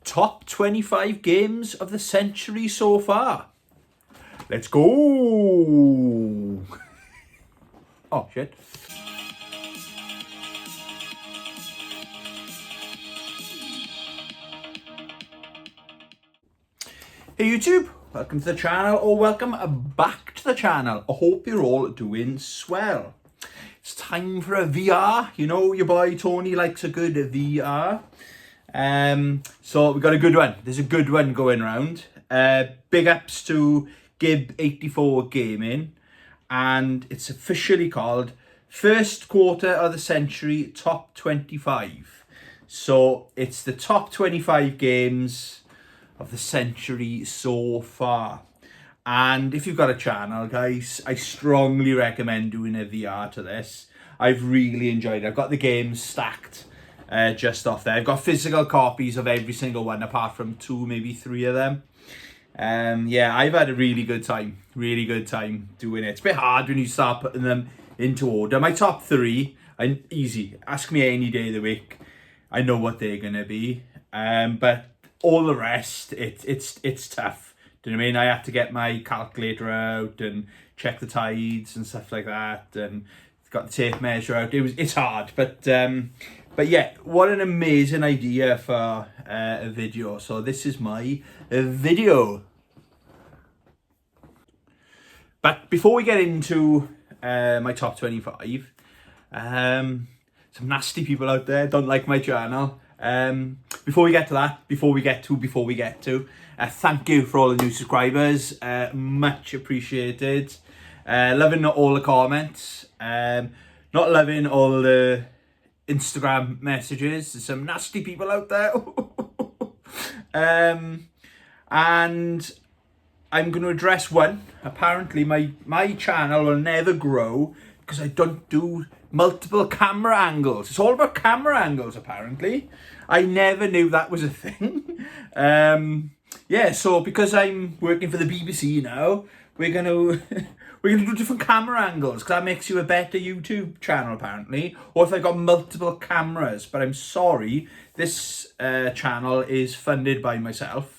top 25 games of the century so far. Let's go! Oh, shit. Hey YouTube, welcome to the channel, or welcome back to the channel. I hope you're all doing swell. It's time for a VR. You know, your boy Tony likes a good VR. So we got a good one. There's a good one going around. Big ups to Gib84 Gaming, and it's officially called First Quarter of the Century Top 25. So it's the top 25 games of the century so far. And if you've got a channel, guys, I strongly recommend doing a VR to this. I've really enjoyed it. I've got the games stacked just off there. I've got physical copies of every single one, apart from 2, maybe 3 of them. Yeah, I've had a really good time doing it. It's a bit hard when you start putting them into order. My top 3, easy. Ask me any day of the week, I know what they're gonna be. But all the rest, it's tough. Do you know what I mean? I had to get my calculator out and check the tides and stuff like that, and got the tape measure out. It's hard, but yeah, what an amazing idea for a video. So this is my video. But before we get into my top 25, some nasty people out there don't like my channel. Before we get to, thank you for all the new subscribers. Much appreciated. Loving all the comments. Not loving all the Instagram messages. There's some nasty people out there. And I'm going to address one. Apparently my channel will never grow because I don't do multiple camera angles. It's all about camera angles, apparently. I never knew that was a thing. Yeah, so because I'm working for the BBC now, we're gonna do different camera angles, because that makes you a better YouTube channel, apparently. Or if I got multiple cameras. But I'm sorry, this channel is funded by myself.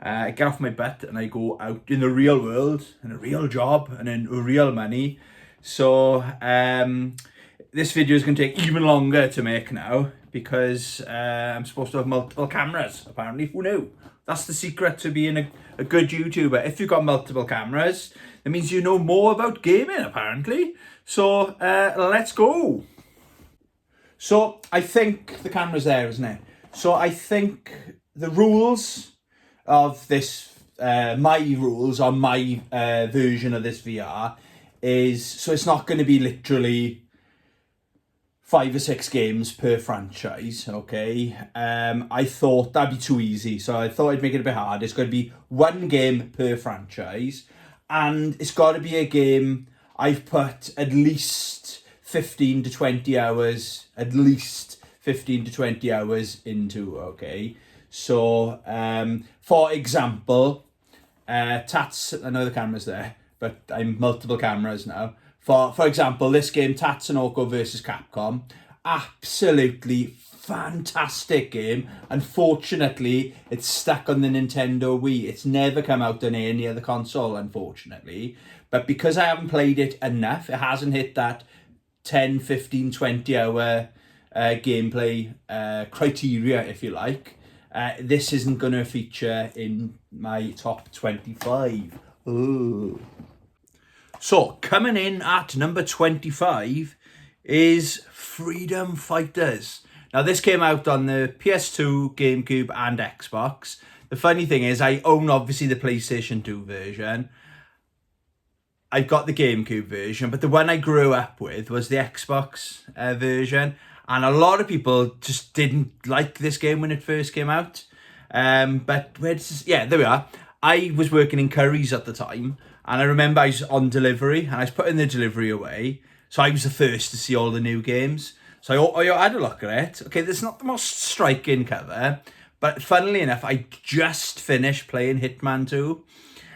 I get off my butt and I go out in the real world, in a real job and in real money. So this video is going to take even longer to make now, because I'm supposed to have multiple cameras, apparently. Who knew? That's the secret to being a good YouTuber. If you've got multiple cameras, that means you know more about gaming, apparently. So let's go. So I think the camera's there, isn't it? So I think the rules of this, my rules on my version of this VR is, so it's not going to be literally 5 or 6 games per franchise, okay? I thought that'd be too easy, so I thought I'd make it a bit hard. It's got to be 1 game per franchise, and it's got to be a game I've put at least 15 to 20 hours, into, okay? So, for example, Tats, I know the camera's there, but I'm multiple cameras now. For example, this game, Tatsunoko vs Capcom, absolutely fantastic game. Unfortunately, it's stuck on the Nintendo Wii. It's never come out on any other console, unfortunately. But because I haven't played it enough, it hasn't hit that 10, 15, 20 hour gameplay criteria, if you like. This isn't going to feature in my top 25. Ooh. So, coming in at number 25 is Freedom Fighters. Now, this came out on the PS2, GameCube, and Xbox. The funny thing is, I own, obviously, the PlayStation 2 version. I've got the GameCube version, but the one I grew up with was the Xbox version. And a lot of people just didn't like this game when it first came out. But, yeah, there we are. I was working in Currys at the time. And I remember I was on delivery, and I was putting the delivery away. So I was the first to see all the new games. So I had a look at it. Okay, there's not the most striking cover, but funnily enough, I just finished playing Hitman 2.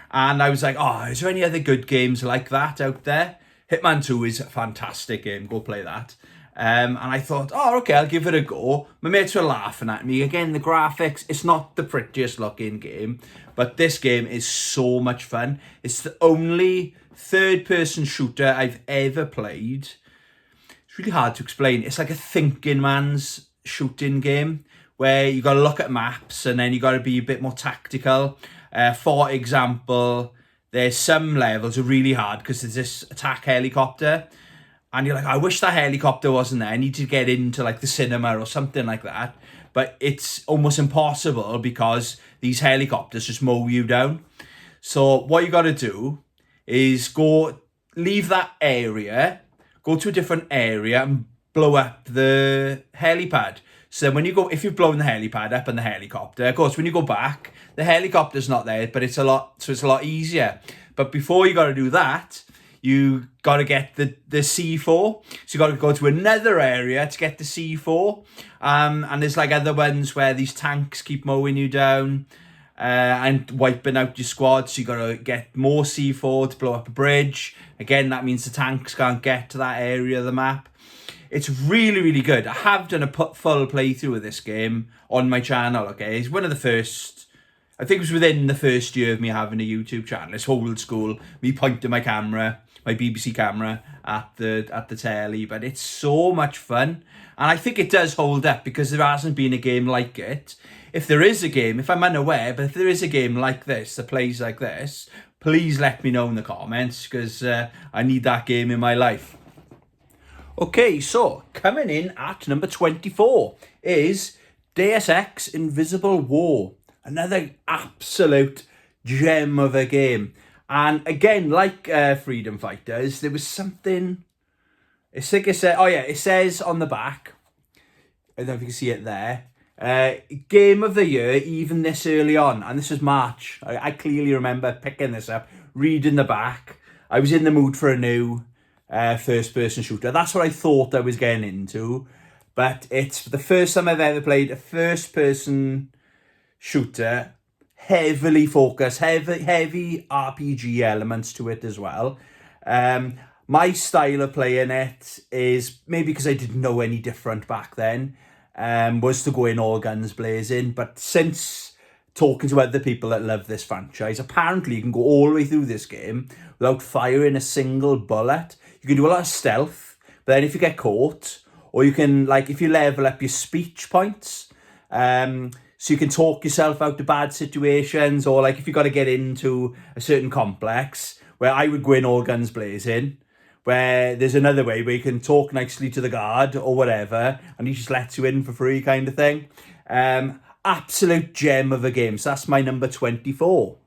And I was like, oh, is there any other good games like that out there? Hitman 2 is a fantastic game. Go play that. And I thought, oh, okay, I'll give it a go. My mates were laughing at me. Again, the graphics, it's not the prettiest looking game, but this game is so much fun. It's the only third-person shooter I've ever played. It's really hard to explain. It's like a thinking man's shooting game where you got to look at maps and then you got to be a bit more tactical. For example, there's some levels are really hard because there's this attack helicopter. And you're like, I wish that helicopter wasn't there. I need to get into like the cinema or something like that. But it's almost impossible because these helicopters just mow you down. So what you got to do is leave that area, go to a different area and blow up the helipad. So when you go, if you've blown the helipad up and the helicopter, of course, when you go back, the helicopter's not there, but it's a lot easier. But before you got to do that, you got to get the C4. So you got to go to another area to get the C4. And there's like other ones where these tanks keep mowing you down and wiping out your squad. So you got to get more C4 to blow up a bridge. Again, that means the tanks can't get to that area of the map. It's really, really good. I have done a full playthrough of this game on my channel, okay? It's one of the first, I think it was within the first year of me having a YouTube channel. It's old school, me pointing my camera, my BBC camera at the telly, but it's so much fun. And I think it does hold up because there hasn't been a game like it. If there is a game, if I'm unaware, but if there is a game like this, that plays like this, please let me know in the comments because I need that game in my life. Okay, so coming in at number 24 is Deus Ex Invisible War. Another absolute gem of a game. And again, like Freedom Fighters, there was something... It's like it said, oh yeah, it says on the back, I don't know if you can see it there, Game of the Year, even this early on. And this was March. I clearly remember picking this up, reading the back. I was in the mood for a new first-person shooter. That's what I thought I was getting into. But it's the first time I've ever played a first-person shooter, heavily focused, heavy RPG elements to it as well. My style of playing it is, maybe because I didn't know any different back then, was to go in all guns blazing. But since talking to other people that love this franchise, apparently you can go all the way through this game without firing a single bullet. You can do a lot of stealth, but then if you get caught, or you can, like, if you level up your speech points, so you can talk yourself out of bad situations, or like if you got to get into a certain complex, where I would go in all guns blazing, where there's another way where you can talk nicely to the guard or whatever, and he just lets you in for free kind of thing. Absolute gem of a game. So that's my number 24.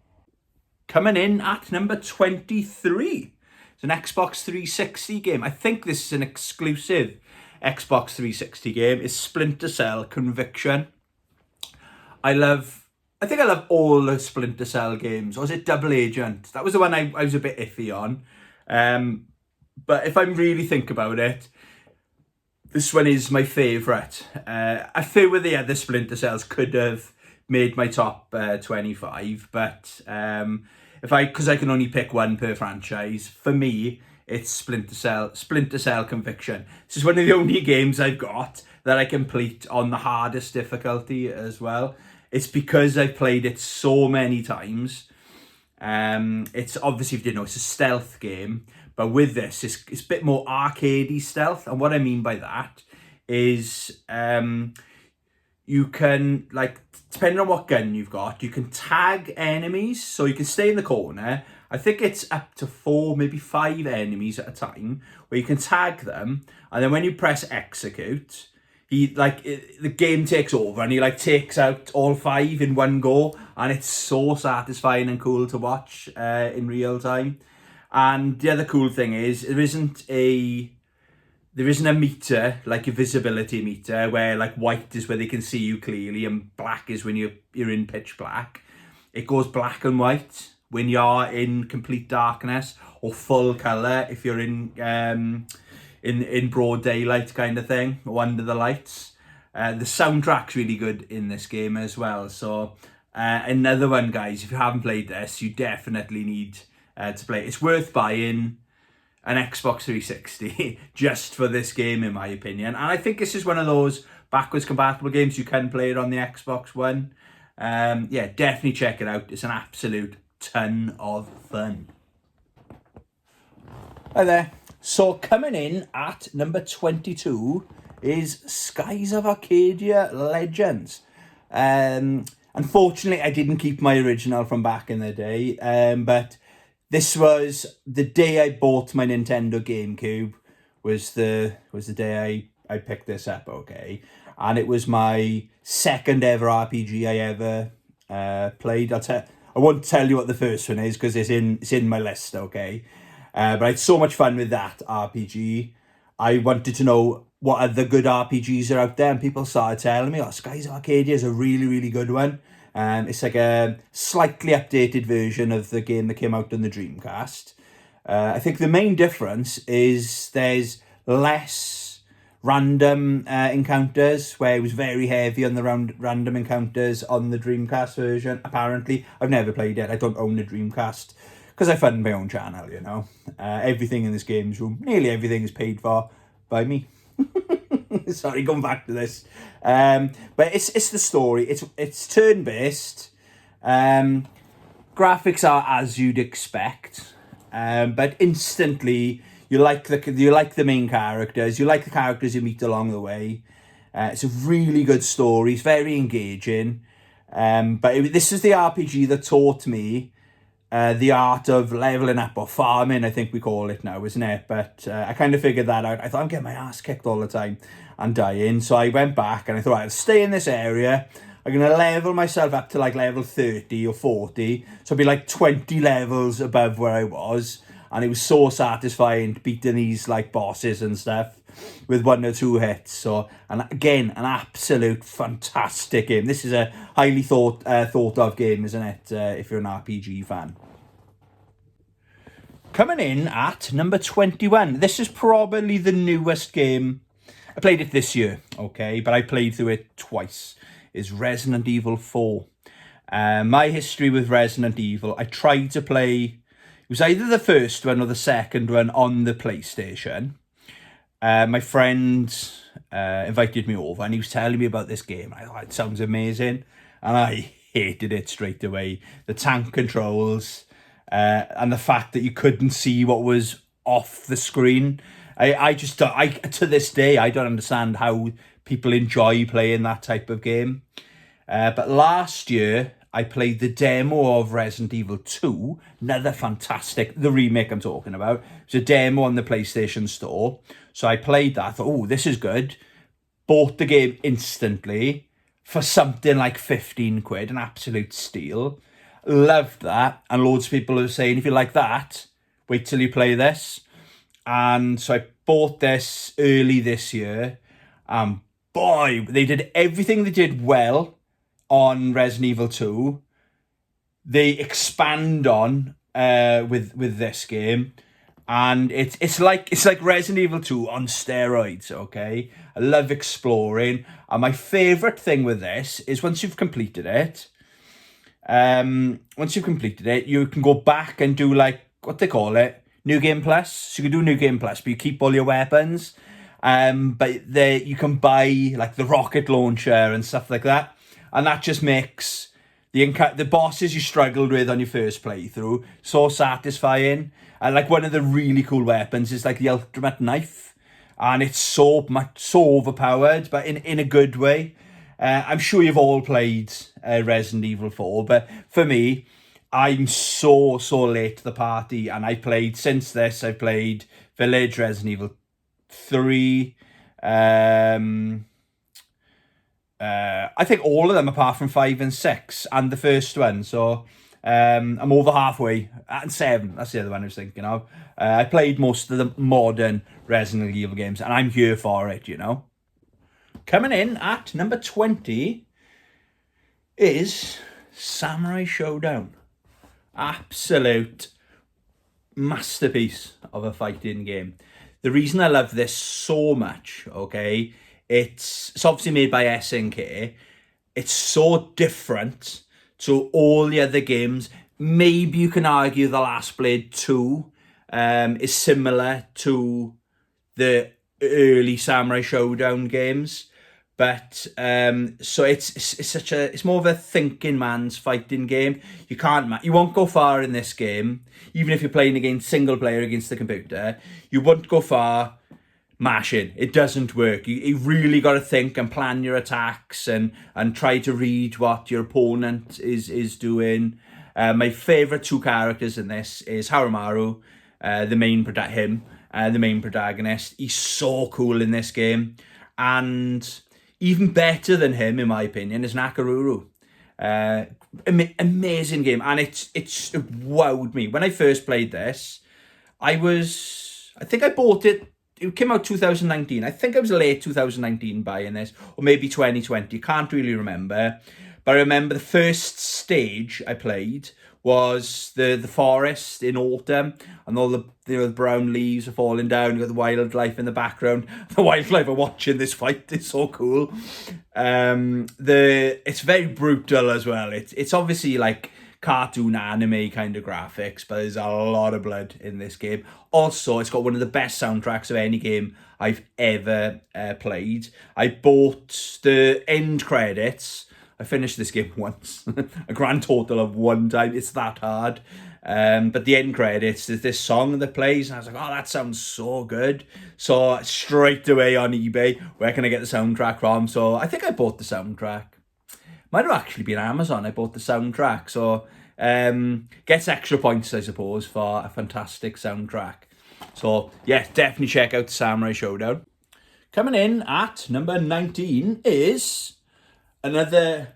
Coming in at number 23. It's an Xbox 360 game. I think this is an exclusive Xbox 360 game. It's Splinter Cell Conviction. I think I love all the Splinter Cell games. Or was it Double Agent? That was the one I was a bit iffy on. But if I really think about it, this one is my favourite. I feel with the other Splinter Cells could have made my top 25, but because I can only pick one per franchise, for me, it's Splinter Cell Conviction. This is one of the only games I've got that I complete on the hardest difficulty as well. It's because I've played it so many times. It's obviously, if you didn't know, it's a stealth game, but with this, it's a bit more arcadey stealth. And what I mean by that is you can, like, depending on what gun you've got, you can tag enemies. So you can stay in the corner. I think it's up to 4, maybe 5 enemies at a time, where you can tag them. And then when you press execute, the game takes over and he like takes out all 5 in one go, and it's so satisfying and cool to watch in real time. And the other cool thing is there isn't a meter, like a visibility meter, where like white is where they can see you clearly and black is when you're in pitch black. It goes black and white when you're in complete darkness, or full colour if you're in broad daylight kind of thing, or under the lights. The soundtrack's really good in this game as well. So another one, guys, if you haven't played this, you definitely need to play it. It's worth buying. an Xbox 360 just for this game, in my opinion. And I think this is one of those backwards compatible games. You can play it on the Xbox One. Yeah, definitely check it out. It's an absolute ton of fun. Hi there. So coming in at number 22 is Skies of Arcadia Legends. Unfortunately, I didn't keep my original from back in the day, but this was the day I bought my Nintendo GameCube. Was the day I picked this up, okay? And it was my second ever RPG I ever played. I won't tell you what the first one is because it's in my list, okay? But I had so much fun with that RPG. I wanted to know what other good RPGs are out there, and people started telling me, Skies of Arcadia is a really, really good one. It's like a slightly updated version of the game that came out on the Dreamcast. I think the main difference is there's less random encounters, where it was very heavy on the random encounters on the Dreamcast version, apparently. I've never played it. I don't own a Dreamcast because I fund my own channel, you know. Everything in this game's room, nearly everything is paid for by me. Sorry, going back to this. But it's the story. It's turn-based. Graphics are as you'd expect. But instantly you like the main characters. You like the characters you meet along the way. It's a really good story. It's very engaging. But this is the RPG that taught me the art of leveling up, or farming, I think we call it now, isn't it? But I kind of figured that out. I thought I'm getting my ass kicked all the time and dying. So I went back and I thought I'll stay in this area. I'm going to level myself up to like level 30 or 40. So I'll be like 20 levels above where I was. And it was so satisfying beating these like bosses and stuff with 1 or 2 hits. So, and again, an absolute fantastic game. This is a highly thought of game, isn't it? If you're an RPG fan. Coming in at number 21. This is probably the newest game. I played it this year, okay, but I played through it twice. Is Resident Evil 4. My history with Resident Evil, I tried to play. It was either the first one or the second one on the PlayStation. My friend invited me over and he was telling me about this game. I thought, it sounds amazing. And I hated it straight away. The tank controls and the fact that you couldn't see what was off the screen. I to this day, I don't understand how people enjoy playing that type of game. But last year, I played the demo of Resident Evil 2, another fantastic, the remake I'm talking about. It's a demo on the PlayStation Store. So I played that, thought, oh, this is good. Bought the game instantly for something like 15 quid, an absolute steal. Loved that. And loads of people are saying, if you like that, wait till you play this. And so I bought this early this year. Boy, they did everything they did well on Resident Evil 2. They expand on with this game. And it's like Resident Evil 2 on steroids, okay? I love exploring. And my favourite thing with this is once you've completed it, you can go back and do like, what they call it? New Game Plus. So you can do New Game Plus, but you keep all your weapons. But you can buy like the rocket launcher and stuff like that. And that just makes the bosses you struggled with on your first playthrough so satisfying. And like one of the really cool weapons is like the ultimate knife. And it's so overpowered, but in a good way. I'm sure you've all played Resident Evil 4, but for me, I'm so late to the party. And I've played Village, Resident Evil 3, I think all of them apart from 5 and 6 and the first one. So I'm over halfway. And 7, that's the other one I was thinking of. I played most of the modern Resident Evil games and I'm here for it, you know. Coming in at number 20 is Samurai Showdown. Absolute masterpiece of a fighting game. The reason I love this so much, okay, it's obviously made by SNK. It's so different to all the other games. Maybe you can argue The Last Blade 2 is similar to the early Samurai Showdown games. But so it's more of a thinking man's fighting game. You won't go far in this game, even if you're playing against single player against the computer. You won't go far mashing. It doesn't work. You really got to think and plan your attacks and try to read what your opponent is doing. My favourite two characters in this is Harumaru, the main protagonist. He's so cool in this game, and even better than him, in my opinion, is Nakoruru. Amazing game, and it wowed me. When I first played this, I think I bought it. It came out 2019. I think it was late 2019 buying this, or maybe 2020. Can't really remember. But I remember the first stage I played was the forest in autumn, and all the brown leaves are falling down. You got the wildlife in the background. The wildlife are watching this fight. It's so cool. It's very brutal as well. It's obviously like cartoon anime kind of graphics, but there's a lot of blood in this game. Also, it's got one of the best soundtracks of any game I've ever played. I bought the end credits. I finished this game once, a grand total of one time. It's that hard. But the end credits, there's this song that plays, and I was like, oh, that sounds so good. So straight away on eBay, where can I get the soundtrack from? So I think I bought the soundtrack. Might have actually been Amazon. I bought the soundtrack. So gets extra points, I suppose, for a fantastic soundtrack. So yeah, definitely check out the Samurai Showdown. Coming in at number 19 is another.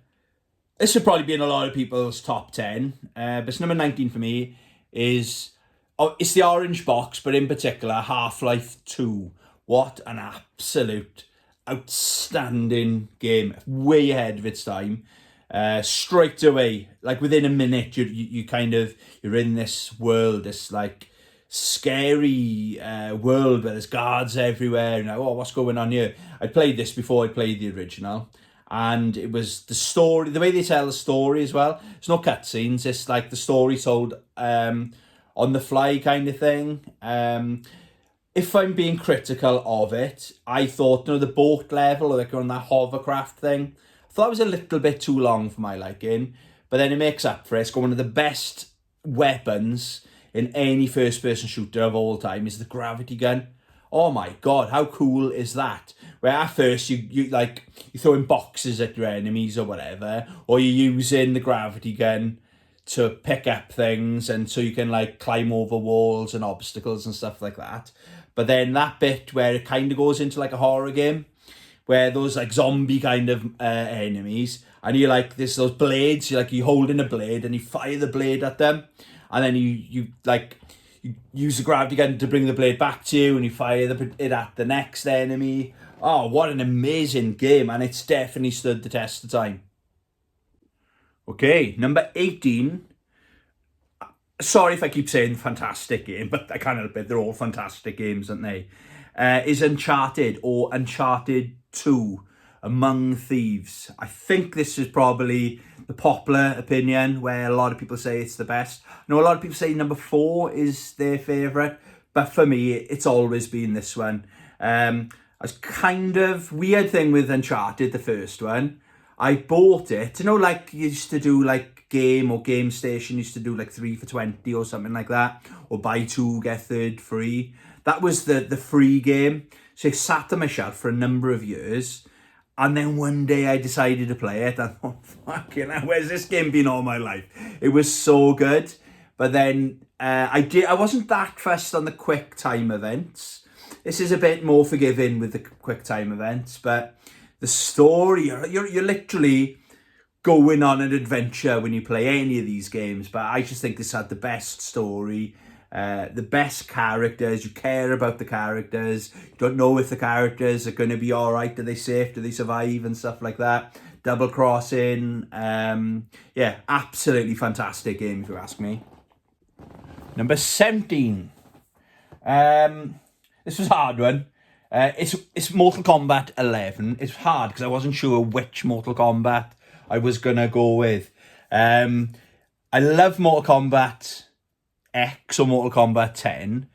This would probably be in a lot of people's top 10, but it's number 19 for me. It's the orange box, but in particular Half-Life 2. What an absolute outstanding game, way ahead of its time. Straight away, like within a minute, you're in this world, this like scary world where there's guards everywhere. And oh, what's going on here? I played this before I played the original, and it was the story, the way they tell the story as well. It's no cutscenes. It's like the story told on the fly kind of thing. If I'm being critical of it, I thought, the boat level, or like on that hovercraft thing, I thought it was a little bit too long for my liking. But then it makes up for it. It's got one of the best weapons in any first-person shooter of all time is the gravity gun. Oh my god, how cool is that? Where at first you throwing boxes at your enemies or whatever, or you're using the gravity gun to pick up things, and so you can like climb over walls and obstacles and stuff like that. But then that bit where it kind of goes into like a horror game, where those like zombie kind of enemies, and you like there's those blades, you're holding a blade and you fire the blade at them, and then you use the gravity gun to bring the blade back to you, and you fire it at the next enemy. Oh, what an amazing game, and it's definitely stood the test of time. Okay, number 18. Sorry if I keep saying fantastic game, but I can't help it. They're all fantastic games, aren't they? Is Uncharted, or Uncharted 2, Among Thieves. I think this is probably the popular opinion, where a lot of people say it's the best. I know a lot of people say number 4 is their favourite, but for me, it's always been this one. I was kind of weird thing with Uncharted, the first one. I bought it, like you used to do, like Game Station used to do like 3 for 20 or something like that, or buy 2 get third free. That was the free game. So it sat on my shelf for a number of years, and then one day I decided to play it. I thought, fucking hell, where's this game been all my life? It was so good. But then I wasn't that fussed on the quick time events. This is a bit more forgiving with the quick time events, but the story, you're literally going on an adventure when you play any of these games. But I just think this had the best story, the best characters. You care about the characters. You don't know if the characters are going to be all right. Are they safe? Do they survive? And stuff like that. Double crossing. Yeah, absolutely fantastic game if you ask me. Number 17. This was a hard one. It's Mortal Kombat 11. It's hard because I wasn't sure which Mortal Kombat I was going to go with. I love Mortal Kombat X or Mortal Kombat 10.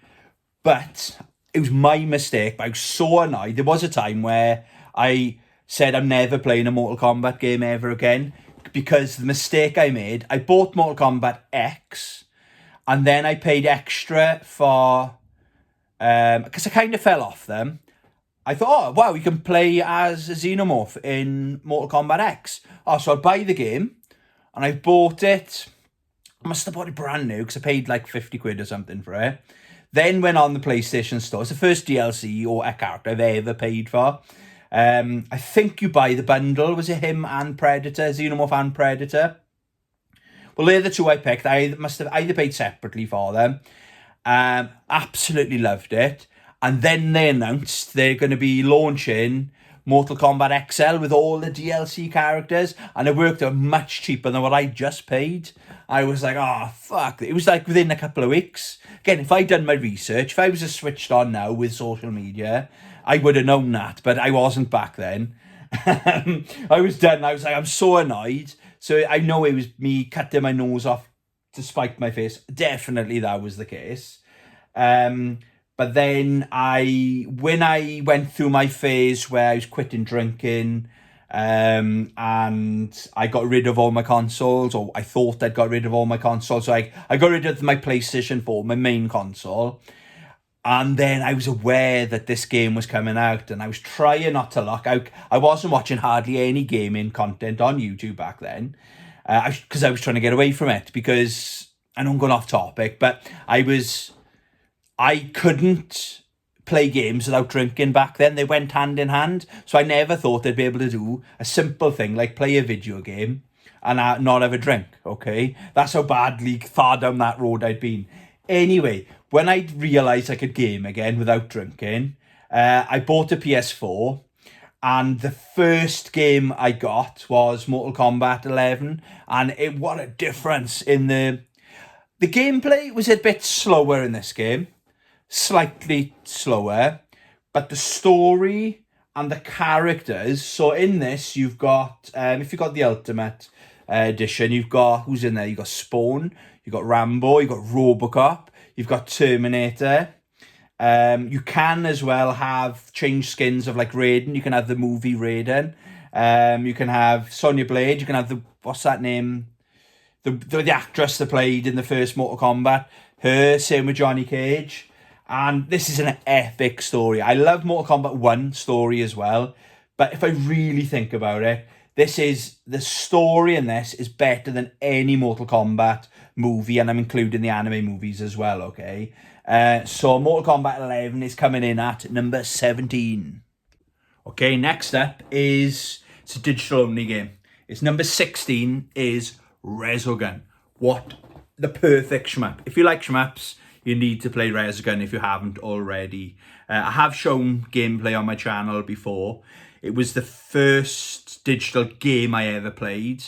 But it was my mistake. I was so annoyed. There was a time where I said I'm never playing a Mortal Kombat game ever again because the mistake I made, I bought Mortal Kombat X and then I paid extra for, because I kind of fell off them. I thought, oh, wow, you can play as a Xenomorph in Mortal Kombat X. Oh, so I buy the game and I bought it. I must have bought it brand new because I paid like 50 quid or something for it. Then went on the PlayStation Store. It's the first DLC or a character I've ever paid for. I think you buy the bundle. Was it him and Predator? Xenomorph and Predator? Well, they're the two I picked. I must have either paid separately for them. Absolutely loved it. And then they announced they're going to be launching Mortal Kombat XL with all the DLC characters. And it worked out much cheaper than what I just paid. I was like, oh, fuck. It was like within a couple of weeks. Again, if I'd done my research, if I was just switched on now with social media, I would have known that. But I wasn't back then. I was done. I was like, I'm so annoyed. So I know it was me cutting my nose off to spite my face. Definitely that was the case. But then when I went through my phase where I was quitting drinking, and I got rid of all my consoles, or I thought I'd got rid of all my consoles. So I got rid of my PlayStation 4, my main console. And then I was aware that this game was coming out and I was trying not to look. I wasn't watching hardly any gaming content on YouTube back then because I was trying to get away from it because, I know I'm going off topic, but I couldn't play games without drinking back then. They went hand in hand. So I never thought I'd be able to do a simple thing like play a video game and not have a drink, okay? That's how badly far down that road I'd been. Anyway, when I realised I could game again without drinking, I bought a PS4 and the first game I got was Mortal Kombat 11 and what a difference in the gameplay was a bit slower in this game. Slightly slower, but the story and the characters. So in this, you've got if you've got the Ultimate Edition, you've got who's in there? You've got Spawn, you've got Rambo, you've got Robocop, you've got Terminator. You can as well have change skins of like Raiden. You can have the movie Raiden. You can have Sonya Blade. You can have what's that name? The actress that played in the first Mortal Kombat. Her, same with Johnny Cage. And this is an epic story. I love Mortal Kombat 1 story as well. But if I really think about it, the story in this is better than any Mortal Kombat movie. And I'm including the anime movies as well, okay? So Mortal Kombat 11 is coming in at number 17. Okay, next up it's a digital only game. It's number 16 is Resogun. What the perfect shmup. If you like shmups, you need to play Resogun if you haven't already. I have shown gameplay on my channel before. It was the first digital game I ever played.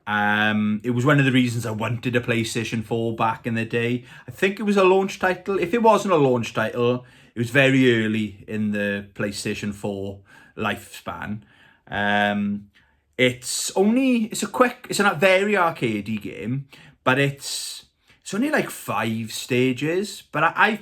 It was one of the reasons I wanted a PlayStation 4 back in the day. I think it was a launch title. If it wasn't a launch title, it was very early in the PlayStation 4 lifespan. It's a very arcadey game, but it's only like 5 stages, but I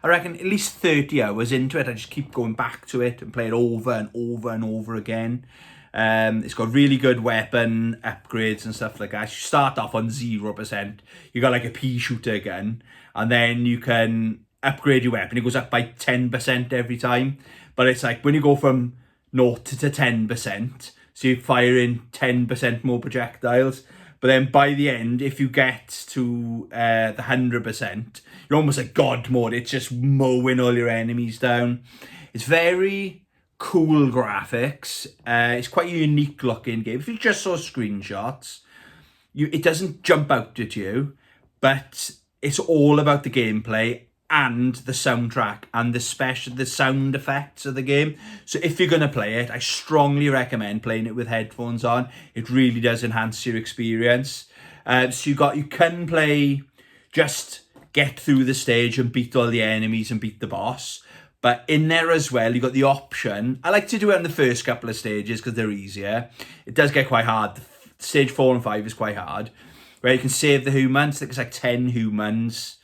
reckon at least 30 hours into it. I just keep going back to it and play it over and over and over again. It's got really good weapon upgrades and stuff like that. You start off on 0%. You got like a pea shooter gun, and then you can upgrade your weapon. It goes up by 10% every time. But it's like when you go from 0 to 10%, so you're firing 10% more projectiles. But then by the end, if you get to the 100%, you're almost like God mode. It's just mowing all your enemies down. It's very cool graphics. It's quite a unique looking game. If you just saw screenshots, it doesn't jump out at you, but it's all about the gameplay and the soundtrack and the sound effects of the game. So if you're going to play it, I strongly recommend playing it with headphones on. It really does enhance your experience. So you can play, just get through the stage and beat all the enemies and beat the boss. But in there as well, you got the option. I like to do it in the first couple of stages because they're easier. It does get quite hard. Stage 4 and 5 is quite hard. Where you can save the humans. I think it's like 10 humans.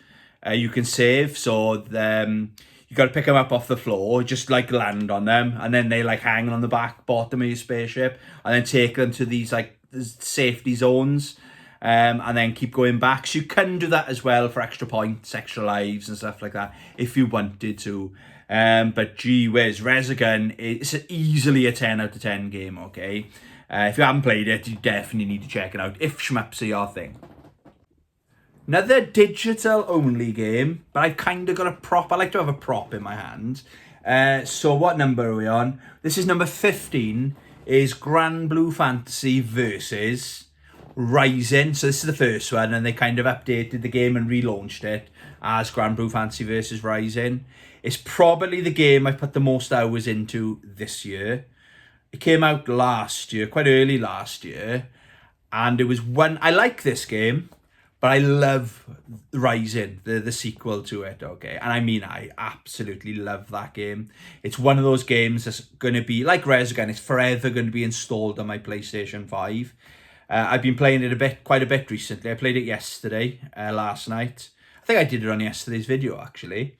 you can save. So you got to pick them up off the floor, just like land on them, and then they like hang on the bottom of your spaceship, and then take them to these like safety zones. And then keep going back. So you can do that as well for extra points, extra lives and stuff like that if you wanted to. But gee whiz, Resogun is easily a 10 out of 10 game, okay? If you haven't played it, you definitely need to check it out if shmups are your thing. Another digital only game, but I've kind of got a prop. I like to have a prop in my hand. So what number are we on? This is number 15, is Grand Blue Fantasy versus Rising. So this is the first one, and they kind of updated the game and relaunched it as Grand Blue Fantasy versus Rising. It's probably the game I've put the most hours into this year. It came out last year, quite early last year, and it was one. I like this game, but I love Rising, the sequel to it, okay? And I mean, I absolutely love that game. It's one of those games that's going to be, like Resogun, it's forever going to be installed on my PlayStation 5. I've been playing it quite a bit recently. I played it yesterday, last night. I think I did it on yesterday's video, actually.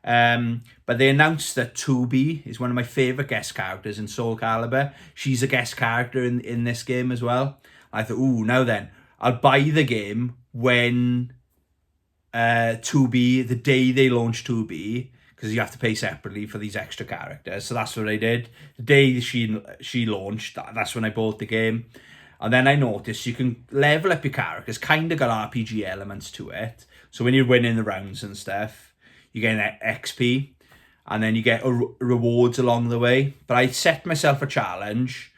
But they announced that 2B is one of my favourite guest characters in Soul Calibur. She's a guest character in this game as well. I thought, ooh, now then, I'll buy the game when 2B, the day they launch 2B, because you have to pay separately for these extra characters. So that's what I did. The day she launched, that's when I bought the game. And then I noticed you can level up your characters, kind of got RPG elements to it. So when you're winning the rounds and stuff, you get an XP, and then you get rewards along the way. But I set myself a challenge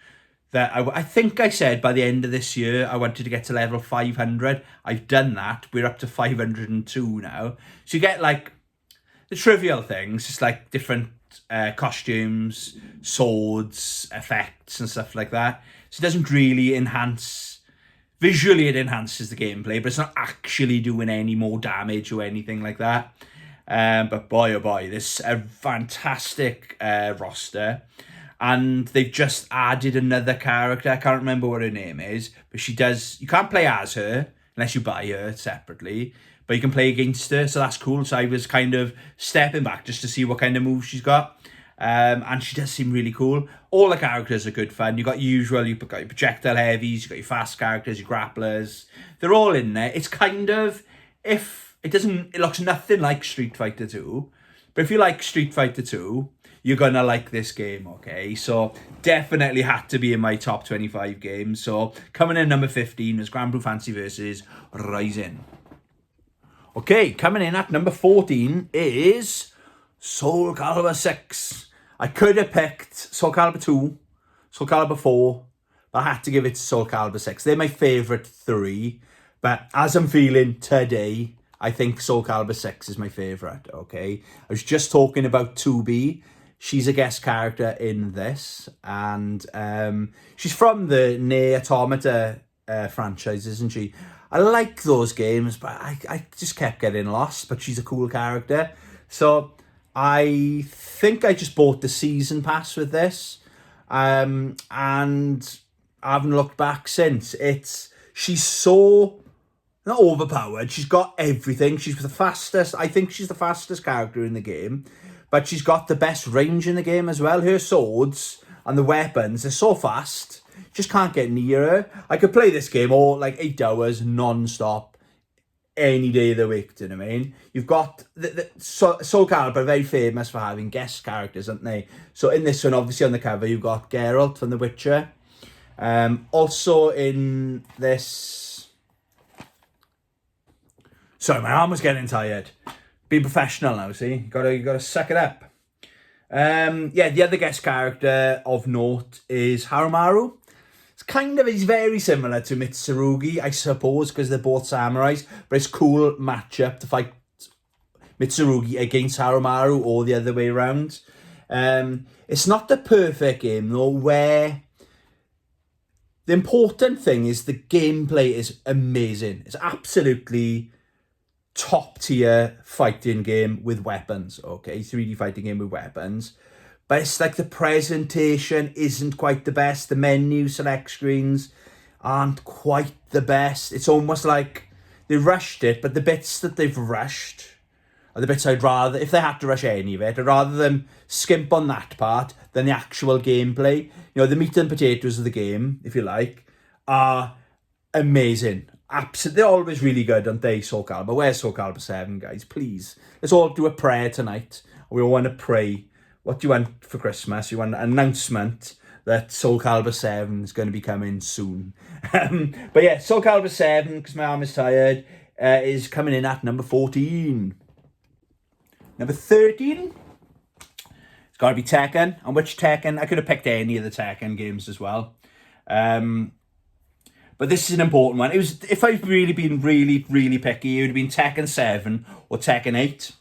that I think I said by the end of this year, I wanted to get to level 500. I've done that. We're up to 502 now. So you get like the trivial things, just like different costumes, swords, effects and stuff like that. So it doesn't really enhance, visually it enhances the gameplay, but it's not actually doing any more damage or anything like that. But boy, oh boy, this is a fantastic roster. And they've just added another character. I can't remember what her name is, but you can't play as her unless you buy her separately, but you can play against her, so that's cool. So I was kind of stepping back just to see what kind of moves she's got. And she does seem really cool. All the characters are good fun. You've got you've got your projectile heavies, you've got your fast characters, your grapplers. They're all in there. It's kind of, it looks nothing like Street Fighter 2, but if you like Street Fighter 2, you're gonna like this game, okay? So definitely had to be in my top 25 games. So coming in number 15 is Grand Blue Fantasy versus Rising. Okay, coming in at number 14 is Soul Calibur 6. I could have picked Soul Calibur 2, Soul Calibur 4, but I had to give it to Soul Calibur 6. They're my favourite three, but as I'm feeling today, I think Soul Calibur 6 is my favourite, okay? I was just talking about 2B. She's a guest character in this, and she's from the Nier Automata franchise, isn't she? I like those games, but I just kept getting lost, but she's a cool character. So I think I just bought the season pass with this, and I haven't looked back since. She's so, not overpowered, she's got everything. She's the fastest, I think she's the fastest character in the game, but she's got the best range in the game as well. Her swords and the weapons are so fast, just can't get near her. I could play this game all like 8 hours non-stop any day of the week, do you know what I mean? You've got Soul Calibur, very famous for having guest characters, aren't they? So in this one, obviously on the cover, you've got Geralt from The Witcher. Also in this, sorry, my arm was getting tired. Being professional now, see? You gotta suck it up. Yeah, the other guest character of note is Harumaru. He's very similar to Mitsurugi, I suppose, because they're both samurais, but it's cool matchup to fight Mitsurugi against Harumaru or the other way around. It's not the perfect game, though, where the important thing is the gameplay is amazing. It's absolutely top tier fighting game with weapons, okay? 3D fighting game with weapons. But it's like the presentation isn't quite the best. The menu select screens aren't quite the best. It's almost like they rushed it, but the bits that they've rushed are the bits I'd rather, if they had to rush any of it, I'd rather them skimp on that part than the actual gameplay. You know, the meat and potatoes of the game, if you like, are amazing. Absolutely, they're always really good, aren't they, Soul Calibur? Where's Soul Calibur 7, guys? Please. Let's all do a prayer tonight. We all want to pray. What do you want for Christmas? You want an announcement that Soul Calibur 7 is going to be coming soon. But yeah, Soul Calibur 7, because my arm is tired, is coming in at number 14. Number 13, it's got to be Tekken. And which Tekken? I could have picked any of the Tekken games as well. But this is an important one. It was, if I've really been really picky, it would have been Tekken 7 or Tekken 8.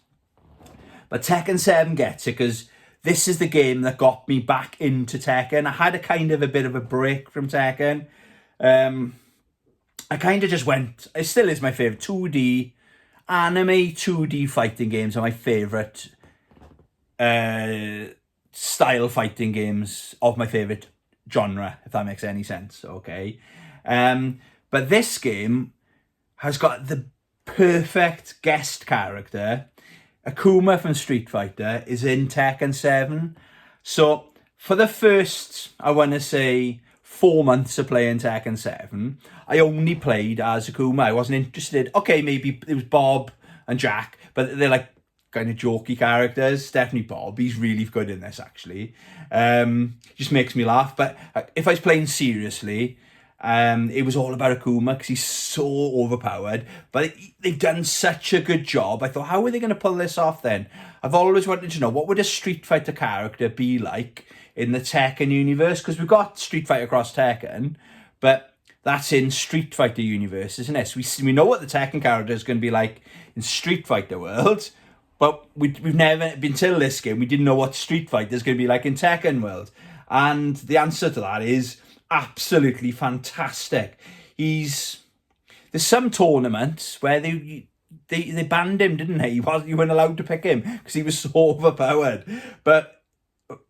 But Tekken 7 gets it because this is the game that got me back into Tekken. I had a bit of a break from Tekken. I kind of just went, it still is my favourite 2D, anime 2D fighting games are my favourite style fighting games of my favourite genre, if that makes any sense, okay? But this game has got the perfect guest character. Akuma from Street Fighter is in Tekken 7. So for the first, I want to say, 4 months of playing Tekken 7, I only played as Akuma. I wasn't interested. Okay, maybe it was Bob and Jack, but they're like kind of jokey characters. Definitely Bob. He's really good in this, actually. Just makes me laugh. But if I was playing seriously, it was all about Akuma because he's so overpowered. But they've done such a good job. I thought, how are they going to pull this off then? I've always wanted to know, what would a Street Fighter character be like in the Tekken universe? Because we've got Street Fighter Cross Tekken, but that's in Street Fighter universe, isn't it? So we know what the Tekken character is going to be like in Street Fighter world, but we've never, until this game, we didn't know what Street Fighter is going to be like in Tekken world. And the answer to that is absolutely fantastic. There's some tournaments where they banned him, didn't they? You weren't allowed to pick him because he was so overpowered. But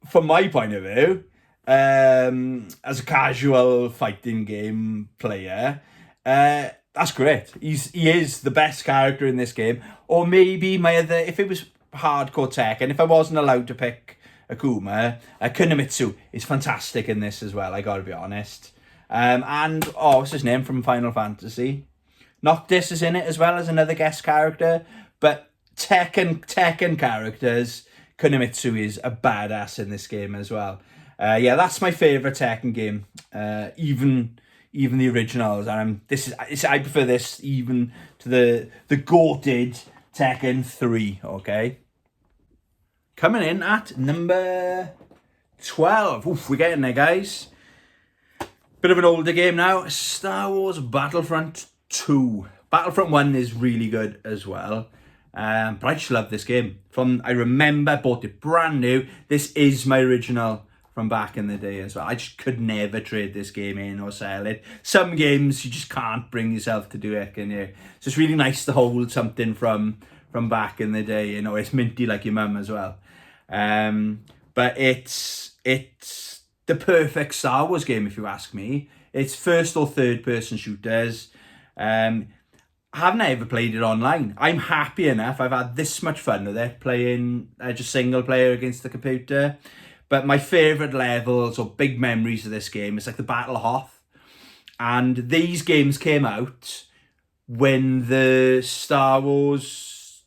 from my point of view, as a casual fighting game player, that's great. He is the best character in this game. Or maybe if it was hardcore Tekken, if I wasn't allowed to pick Akuma, Kunimitsu is fantastic in this as well, I gotta be honest. And what's his name from Final Fantasy? Noctis is in it as well as another guest character. But Tekken characters, Kunimitsu is a badass in this game as well. Yeah, that's my favourite Tekken game. Even the originals. I prefer this even to the goated Tekken 3. Okay. Coming in at number 12. Oof, we're getting there, guys. Bit of an older game now. Star Wars Battlefront 2. Battlefront 1 is really good as well. But I just love this game. I remember, bought it brand new. This is my original from back in the day as well. I just could never trade this game in or sell it. Some games you just can't bring yourself to do it, can you? So it's really nice to hold something from back in the day. You know, it's minty like your mum as well. But it's the perfect Star Wars game, if you ask me. It's first or third person shooters. I haven't ever played it online. I'm happy enough. I've had this much fun with it, playing just single player against the computer. But my favourite levels or big memories of this game is like the Battle of Hoth. And these games came out when the Star Wars,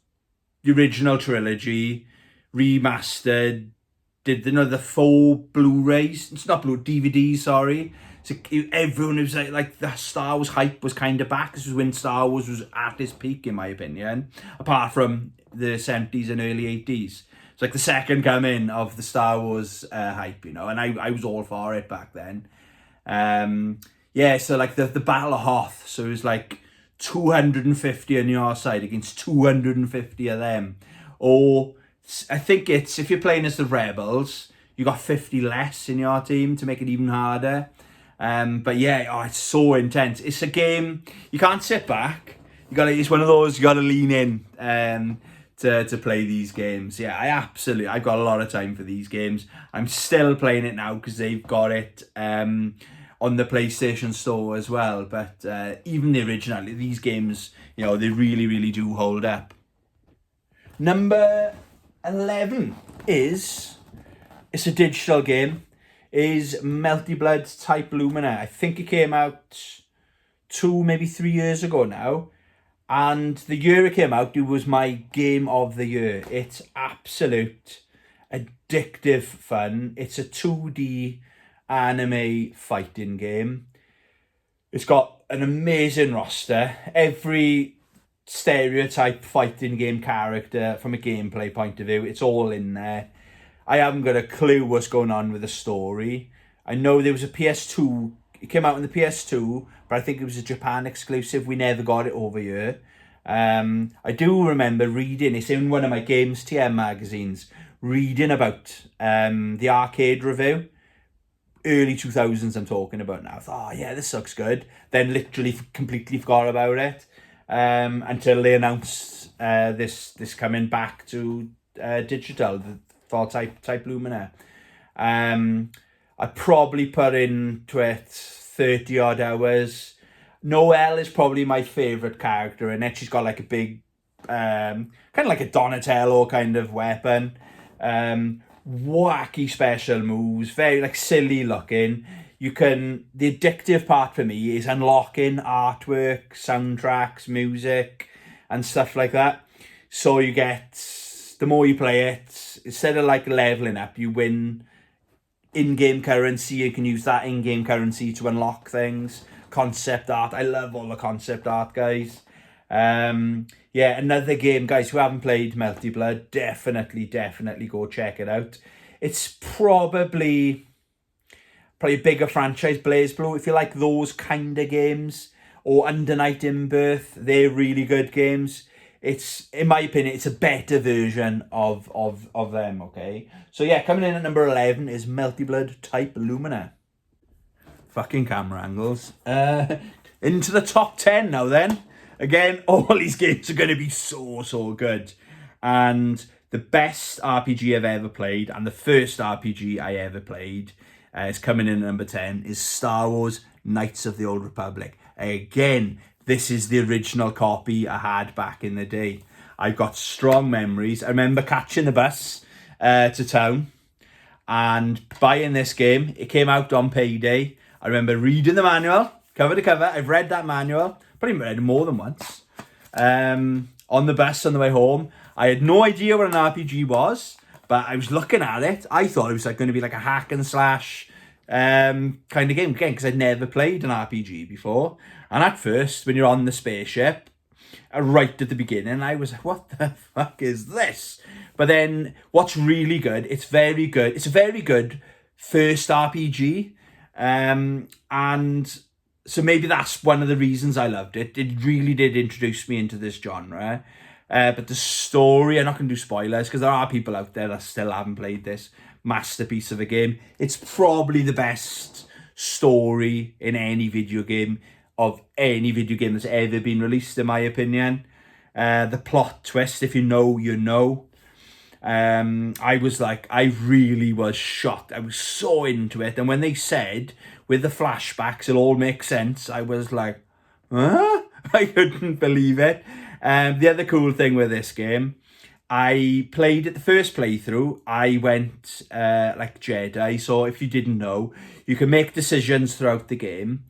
the original trilogy, remastered, did the 4 Blu-rays. It's not DVDs, sorry. So everyone was like the Star Wars hype was kind of back. This was when Star Wars was at its peak, in my opinion, apart from the 70s and early 80s. It's like the second coming of the Star Wars hype, you know, and I was all for it back then. Yeah, so like the Battle of Hoth, so it was like 250 on your side against 250 of them. Or I think it's, if you're playing as the Rebels, you got 50 less in your team to make it even harder. But yeah, it's so intense. It's a game, you can't sit back. It's one of those, you gotta lean in to play these games. Yeah, I've got a lot of time for these games. I'm still playing it now because they've got it on the PlayStation Store as well. But even the original, these games, you know, they really, really do hold up. Number 11 is, it's a digital game, is Melty Blood Type Lumina. I think it came out 2, maybe 3 years ago now. And the year it came out, it was my game of the year. It's absolute addictive fun. It's a 2D anime fighting game. It's got an amazing roster. Every stereotype fighting game character from a gameplay point of view, it's all in there. I haven't got a clue what's going on with the story. I know there was a PS2, it came out on the PS2, but I think it was a Japan exclusive. We never got it over here. I do remember reading, it's in one of my Games TM magazines, reading about the arcade review. Early 2000s I'm talking about now. I thought, oh yeah, this looks good. Then literally completely forgot about it until they announced this coming back to digital, for Type Lumina. I probably put into it 30 odd hours. Noelle is probably my favourite character in it. She's got like a big, kind of like a Donatello kind of weapon. Wacky special moves, very like silly looking. The addictive part for me is unlocking artwork, soundtracks, music, and stuff like that. So you get, the more you play it, instead of like leveling up, you win in-game currency. You can use that in-game currency to unlock things. Concept art, I love all the concept art, guys. Yeah, another game, guys, who haven't played Melty Blood, definitely go check it out. It's probably a bigger franchise, BlazBlue. If you like those kind of games, or Under Night in Birth, they're really good games. It's, in my opinion, it's a better version of them, okay? So yeah, coming in at number 11 is Melty Blood Type Lumina. Fucking camera angles. Into the top 10 now then. Again, all these games are going to be so good. And the best RPG I've ever played, and the first RPG I ever played, is coming in at number 10, is Star Wars Knights of the Old Republic. Again, this is the original copy I had back in the day. I've got strong memories. I remember catching the bus to town and buying this game. It came out on payday. I remember reading the manual, cover to cover. I've read that manual, probably read it more than once. On the bus on the way home. I had no idea what an RPG was, but I was looking at it. I thought it was like going to be like a hack and slash kind of game, again, because I'd never played an RPG before. And at first, when you're on the spaceship, right at the beginning, I was like, what the fuck is this? But then what's really good, it's very good. It's a very good first RPG. And so maybe that's one of the reasons I loved it. It really did introduce me into this genre. But the story, I'm not going to do spoilers because there are people out there that still haven't played this masterpiece of a game. It's probably the best story in any video game, of any video game that's ever been released, in my opinion. The plot twist, if you know, you know. I really was shocked. I was so into it. And when they said, with the flashbacks, it all makes sense, I was like, huh? I couldn't believe it. The other cool thing with this game, I played it, the first playthrough, I went like Jedi. So if you didn't know, you can make decisions throughout the game.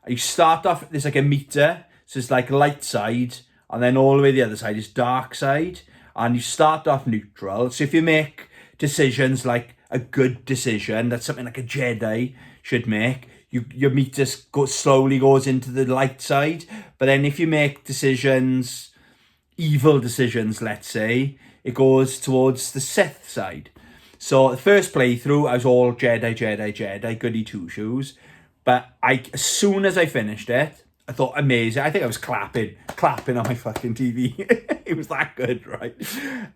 You start off, there's like a meter, so it's like light side, and then all the way the other side is dark side. And you start off neutral. So if you make decisions like a good decision, that's something like a Jedi should make, your meter slowly goes into the light side. But then if you make decisions, evil decisions, let's say, it goes towards the Sith side. So the first playthrough, I was all Jedi, goody two-shoes. But as soon as I finished it, I thought, amazing. I think I was clapping on my fucking TV. It was that good, right?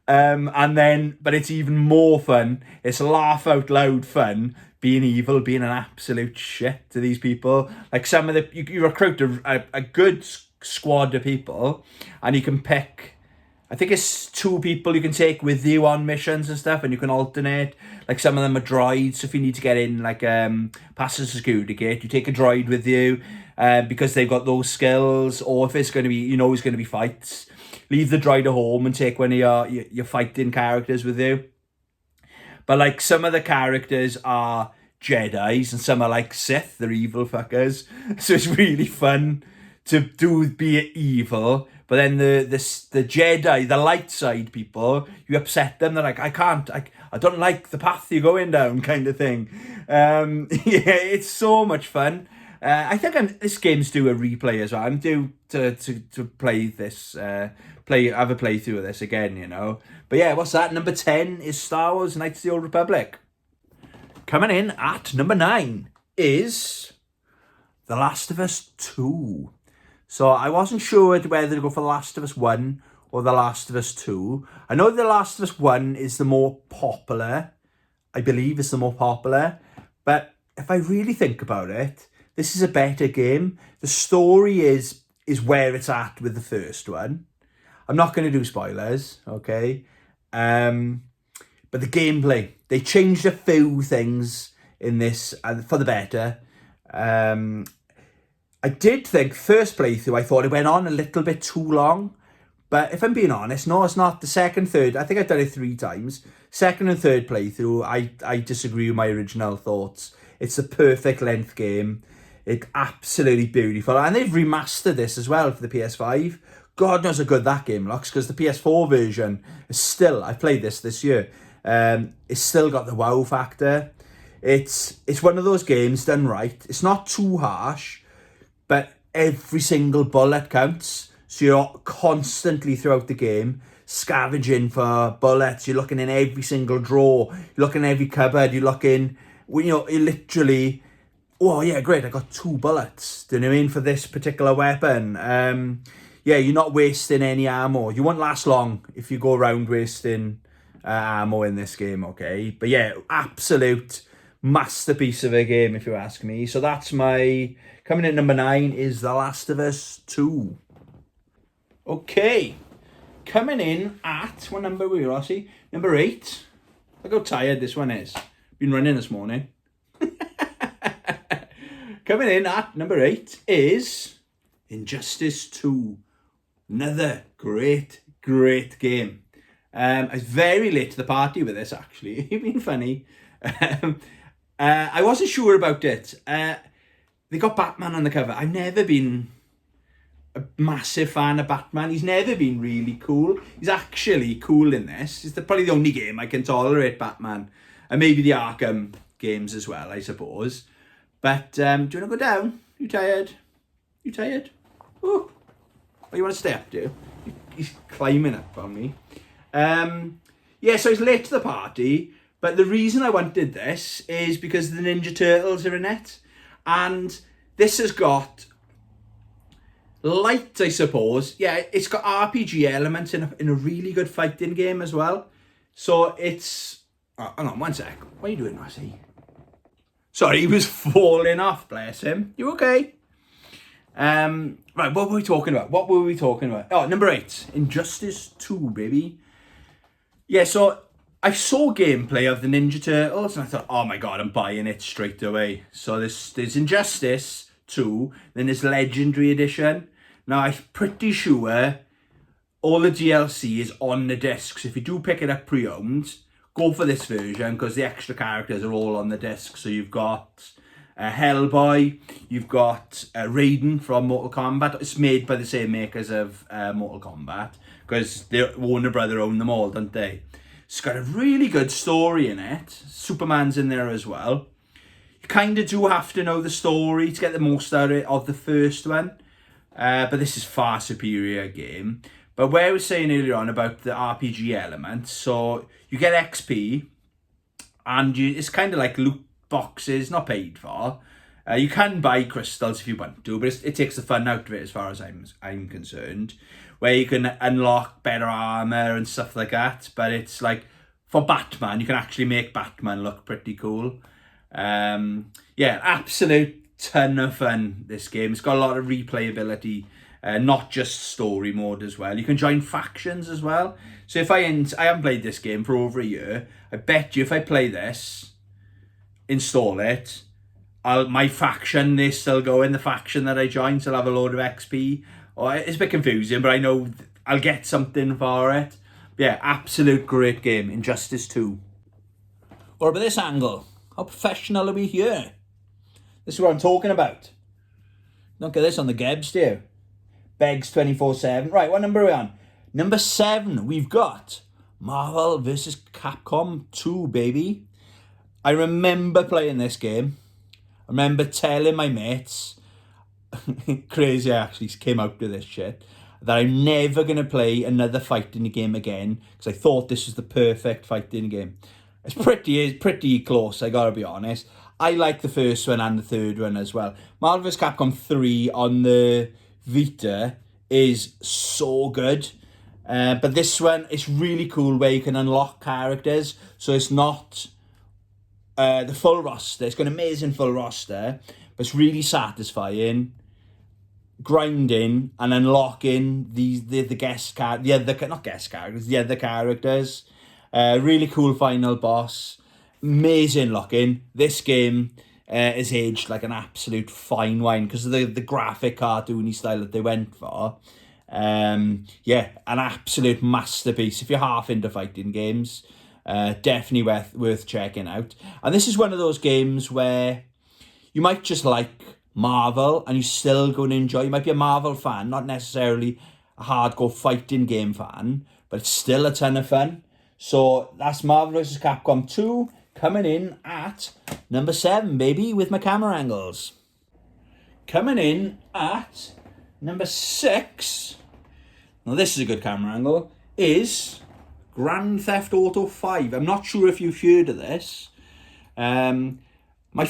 But it's even more fun. It's laugh out loud fun, being evil, being an absolute shit to these people. Like some of you recruit a good squad of people, and you can pick, I think it's 2 people you can take with you on missions and stuff, and you can alternate. Like some of them are droids, so if you need to get in, like past the security gate, you take a droid with you because they've got those skills. Or if it's going to be, it's going to be fights, leave the droid at home and take one of your fighting characters with you. But like some of the characters are Jedis and some are like Sith, they're evil fuckers. So it's really fun to be evil. But then the Jedi, the light side people, you upset them. They're like, I don't like the path you're going down, kind of thing. Yeah, it's so much fun. I think this game's due a replay as well. I'm due to play this, have a playthrough of this again, you know. But yeah, what's that? Number 10 is Star Wars Knights of the Old Republic. Coming in at number 9 is The Last of Us 2. So I wasn't sure whether to go for The Last of Us 1 or The Last of Us 2. I know The Last of Us 1 is the more popular. I believe it's the more popular. But if I really think about it, this is a better game. The story is where it's at with the first one. I'm not going to do spoilers, okay? But the gameplay, they changed a few things in this for the better. I did think first playthrough, I thought it went on a little bit too long. But if I'm being honest, no, it's not. The second, third, I think I've done it 3 times. Second and third playthrough, I disagree with my original thoughts. It's the perfect length game. It's absolutely beautiful. And they've remastered this as well for the PS5. God knows how good that game looks, because the PS4 version is still, I played this year, it's still got the wow factor. It's one of those games done right. It's not too harsh, but every single bullet counts. So you're constantly throughout the game scavenging for bullets. You're looking in every single drawer. You're looking in every cupboard. You're looking, you're literally, oh yeah, great, I got 2 bullets. Do you know what I mean? For this particular weapon. Yeah, you're not wasting any ammo. You won't last long if you go around wasting ammo in this game, okay? But yeah, absolute masterpiece of a game, if you ask me. So that's my... Coming in at number 9 is The Last of Us 2. Okay. Coming in at... What number were we, Rossi? Number 8. Look how tired this one is. Been running this morning. Coming in at number 8 is Injustice 2. Another great game. I was very late to the party with this, actually. It's been funny. I wasn't sure about it. They got Batman on the cover. I've never been a massive fan of Batman. He's never been really cool. He's actually cool in this. It's probably the only game I can tolerate Batman. And maybe the Arkham games as well, I suppose. But do you want to go down? You tired? You tired? Oh, you want to stay up, do you? He's climbing up on me. Yeah, so it's late to the party, but the reason I wanted this is because the Ninja Turtles are in it. And this has got light, I suppose. Yeah, it's got RPG elements in a really good fighting game as well. So it's... Oh, hang on, one sec. What are you doing, Rossi? Sorry, he was falling off, bless him. You okay? Right, what were we talking about? Oh, number 8. Injustice 2, baby. Yeah, so I saw gameplay of the Ninja Turtles and I thought, oh my god, I'm buying it straight away. So there's Injustice 2, then there's Legendary Edition. Now, I'm pretty sure all the DLC is on the discs. If you do pick it up pre-owned, go for this version because the extra characters are all on the disc. So you've got Hellboy, you've got Raiden from Mortal Kombat. It's made by the same makers of Mortal Kombat because Warner Brother own them all, don't they? It's got a really good story in it. Superman's in there as well. You kind of do have to know the story to get the most out of the first one. But this is far superior game. But where I was saying earlier on about the RPG element, so you get XP, and it's kind of like loot boxes, not paid for. You can buy crystals if you want to, but it takes the fun out of it as far as I'm concerned. Where you can unlock better armor and stuff like that. But it's like, for Batman, you can actually make Batman look pretty cool. Yeah, absolute ton of fun, this game. It's got a lot of replayability. Not just story mode as well. You can join factions as well. So if I haven't played this game for over a year, I bet you if I play this, install it, my faction, they still go in the faction that I joined, so I'll have a load of XP. It's a bit confusing, but I know I'll get something for it. But yeah, absolute great game. Injustice 2. What about this angle? How professional are we here? This is what I'm talking about. Don't get this on the Gebs, do you? Begs 24/7. Right, what number are we on? Number 7, we've got Marvel vs. Capcom 2, baby. I remember playing this game. I remember telling my mates, crazy I actually came out with this shit, that I'm never going to play another fighting game again because I thought this was the perfect fighting game. It's pretty close, I gotta be honest. I like the first one and the third one as well. Marvel vs. Capcom 3 on the Vita is so good. But this one, it's really cool where you can unlock characters. So it's not the full roster. It's got an amazing full roster, but it's really satisfying. Grinding and unlocking the other characters. Really cool final boss. Amazing looking. This game is aged like an absolute fine wine because of the graphic cartoony style that they went for. Yeah, an absolute masterpiece. If you're half into fighting games, definitely worth checking out. And this is one of those games where you might just like Marvel and you're still going to enjoy. You might be a Marvel fan, not necessarily a hardcore fighting game fan, but it's still a ton of fun. So that's Marvel vs. Capcom 2 coming in at number 7, baby, with my camera angles. Coming in at number 6, now this is a good camera angle, is Grand Theft Auto 5. I'm not sure if you've heard of this. Funny enough,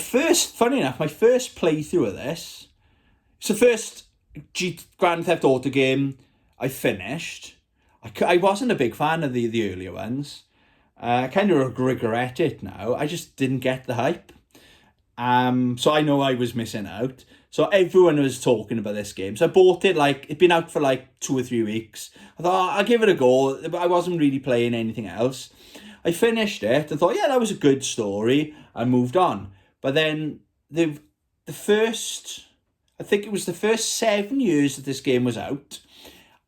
my first playthrough of this, it's the first Grand Theft Auto game I finished. I wasn't a big fan of the earlier ones. I kind of regret it now. I just didn't get the hype. So I know I was missing out. So everyone was talking about this game. So I bought it, it'd been out for 2 or 3 weeks. I thought, I'll give it a go. But I wasn't really playing anything else. I finished it and thought, yeah, that was a good story. I moved on. But then the first 7 years that this game was out,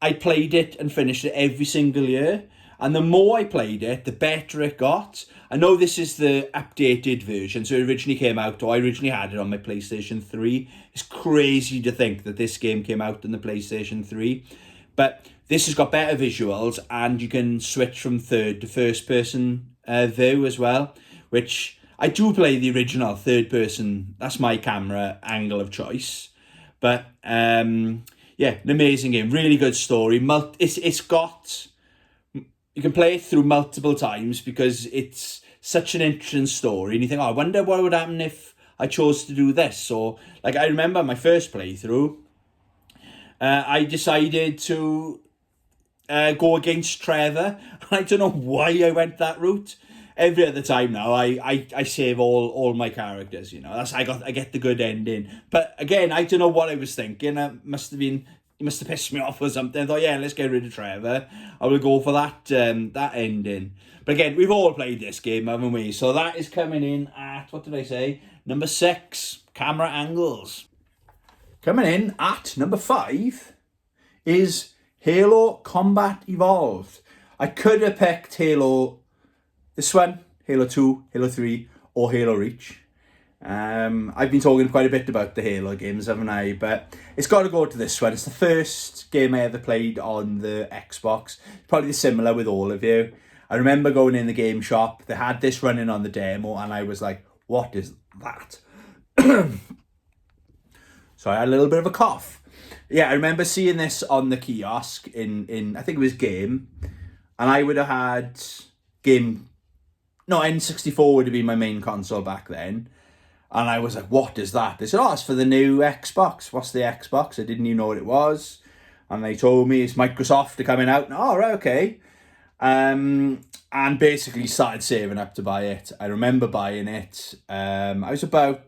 I played it and finished it every single year. And the more I played it, the better it got. I know this is the updated version. So it originally came out, or I originally had it on my PlayStation 3. It's crazy to think that this game came out on the PlayStation 3. But this has got better visuals and you can switch from third to first person view as well. Which I do play the original third person. That's my camera angle of choice. But yeah, an amazing game. Really good story. It's got... You can play it through multiple times because it's such an interesting story. And you think, I wonder what would happen if I chose to do this. So, I remember my first playthrough, I decided to go against Trevor. I don't know why I went that route. Every other time now, I save all my characters, I get the good ending. But again, I don't know what I was thinking. He must have pissed me off or something. I thought, yeah, let's get rid of Trevor. I will go for that ending. But again, we've all played this game, haven't we? So that is coming in at, what did I say? Number 6, camera angles. Coming in at number 5 is Halo Combat Evolved. I could have picked this one, Halo 2, Halo 3, or Halo Reach. I've been talking quite a bit about the Halo games, haven't I? But it's got to go to this one. It's the first game I ever played on the Xbox. It's probably similar with all of you. I remember going in the game shop. They had this running on the demo, and I was like, what is that? So I had a little bit of a cough. Yeah, I remember seeing this on the kiosk in I think it was Game. And I would have had N64 would have been my main console back then. And I was like, what is that? They said, it's for the new Xbox. What's the Xbox? I didn't even know what it was. And they told me it's Microsoft coming out. Oh, right, okay. And basically started saving up to buy it. I remember buying it. I was about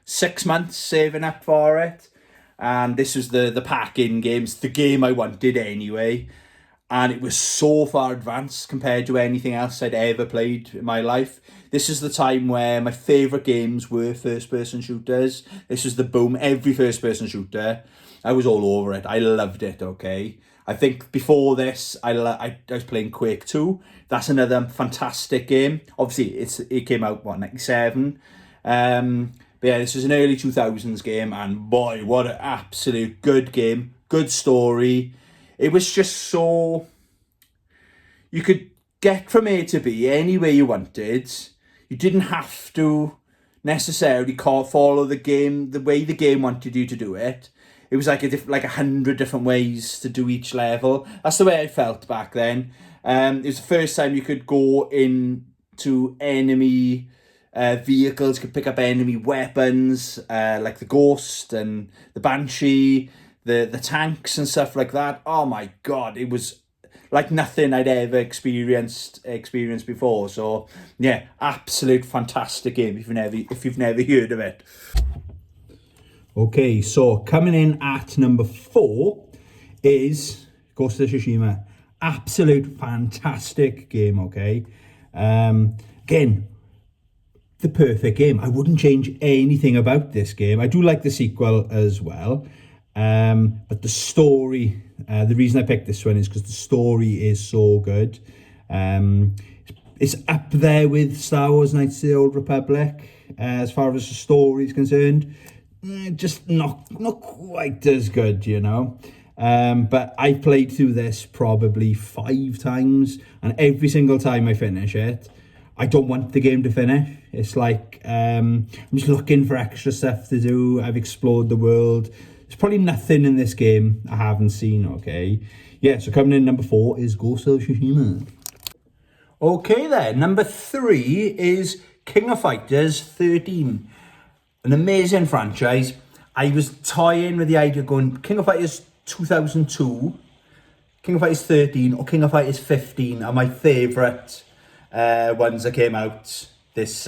6 months saving up for it. And this was the pack-in games, the game I wanted anyway. And it was so far advanced compared to anything else I'd ever played in my life. This is the time where my favourite games were first-person shooters. This was the boom, every first-person shooter. I was all over it. I loved it, okay? I think before this, I was playing Quake 2. That's another fantastic game. Obviously, it came out, what, 97? But yeah, this was an early 2000s game, and boy, what an absolute good game. Good story. It was just so... You could get from A to B any way you wanted. You didn't have to necessarily follow the game the way the game wanted you to do it. It was like 100 different ways to do each level. That's the way I felt back then. It was the first time you could go into enemy vehicles, could pick up enemy weapons, like the Ghost and the Banshee, the tanks and stuff like that. Oh my God, it was like nothing I'd ever experienced before. So yeah, absolute fantastic game if you've never heard of it. Okay, so coming in at number 4 is Ghost of Tsushima. Absolute fantastic game, okay? Again, the perfect game. I wouldn't change anything about this game. I do like the sequel as well. But the story, the reason I picked this one is because the story is so good. It's up there with Star Wars Knights of the Old Republic as far as the story is concerned. Just not quite as good, you know. But I played through this probably 5 times, and every single time I finish it, I don't want the game to finish. It's like I'm just looking for extra stuff to do. I've explored the world. There's probably nothing in this game I haven't seen, okay? Yeah, so coming in number 4 is Ghost of Tsushima. Okay then, number 3 is King of Fighters 13. An amazing franchise. I was toying with the idea of going King of Fighters 2002, King of Fighters 13 or King of Fighters 15 are my favourite ones that came out this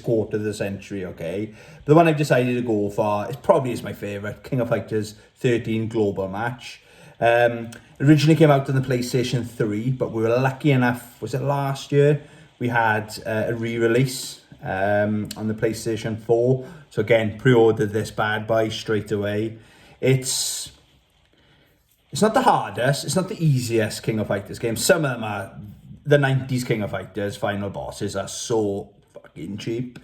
quarter of the century, okay? But the one I've decided to go for, it probably is my favourite, King of Fighters 13 Global Match. Originally came out on the PlayStation 3, but we were lucky enough, was it last year? We had a re-release on the PlayStation 4. So again, pre-ordered this bad boy straight away. It's not the hardest, it's not the easiest King of Fighters game. Some of them are. The 90s King of Fighters final bosses are so fucking cheap.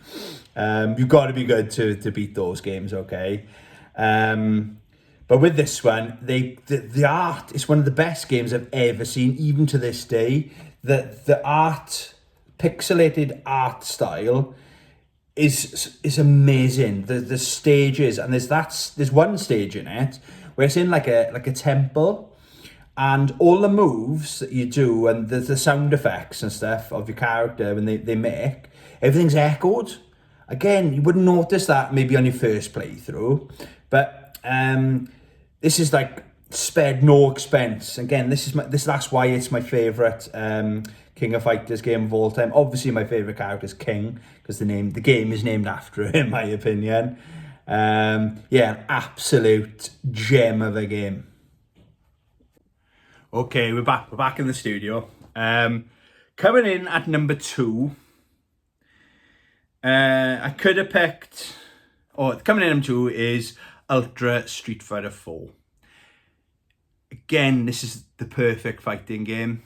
You've got to be good to beat those games, okay? But with this one, the art is one of the best games I've ever seen, even to this day. The art, pixelated art style is amazing. The stages, and there's one stage in it where it's in like a temple, and all the moves that you do and the sound effects and stuff of your character when they make, everything's echoed. Again, you wouldn't notice that maybe on your first playthrough, but this is like spared no expense. Again, that's why it's my favourite King of Fighters game of all time. Obviously, my favourite character is King, because the game is named after him, in my opinion. Yeah, an absolute gem of a game. Okay, we're back in the studio. Coming in at number 2, I could have picked... coming in at number 2 is Ultra Street Fighter 4. Again, this is the perfect fighting game.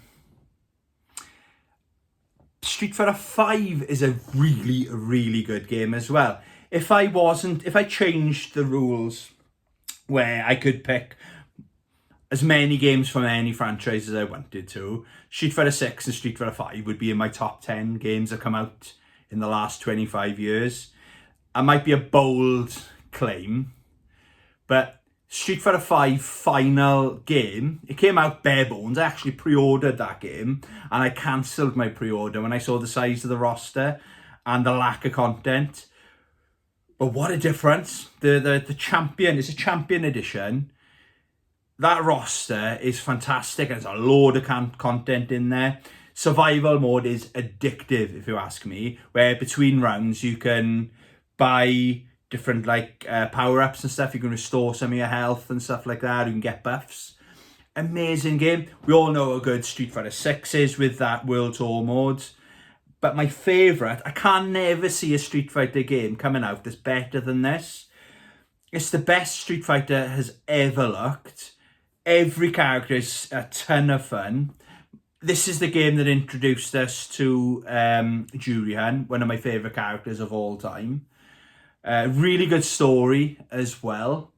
Street Fighter 5 is a really, really good game as well. If I changed the rules where I could pick as many games from any franchise as I wanted to, Street Fighter 6 and Street Fighter 5 would be in my top 10 games that come out in the last 25 years. That might be a bold claim, but Street Fighter 5 final game, it came out bare bones. I actually pre-ordered that game, and I cancelled my pre-order when I saw the size of the roster and the lack of content. But what a difference. The champion, it's a champion edition. That roster is fantastic. There's a load of content in there. Survival mode is addictive, if you ask me, where between rounds you can buy different power-ups and stuff. You can restore some of your health and stuff like that. You can get buffs. Amazing game. We all know how good Street Fighter 6 is with that World Tour mode. But my favourite, I can never see a Street Fighter game coming out that's better than this. it's the best Street Fighter has ever looked. Every character is a ton of fun. This is the game that introduced us to Julian, one of my favourite characters of all time. Really good story as well.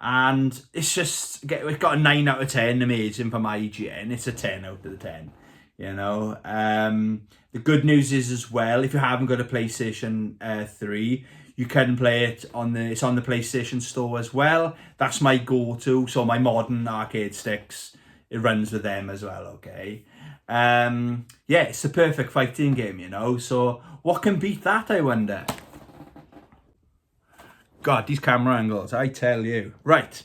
And it's just, it got a 9 out of 10, amazing for my IGN. It's a 10 out of the 10, you know. The good news is as well, if you haven't got a PlayStation 3, you can play it it's on the PlayStation Store as well. That's my go-to. So my modern arcade sticks, it runs with them as well, okay? Yeah, it's the perfect fighting game, you know. So what can beat that, I wonder? God, these camera angles, I tell you. Right,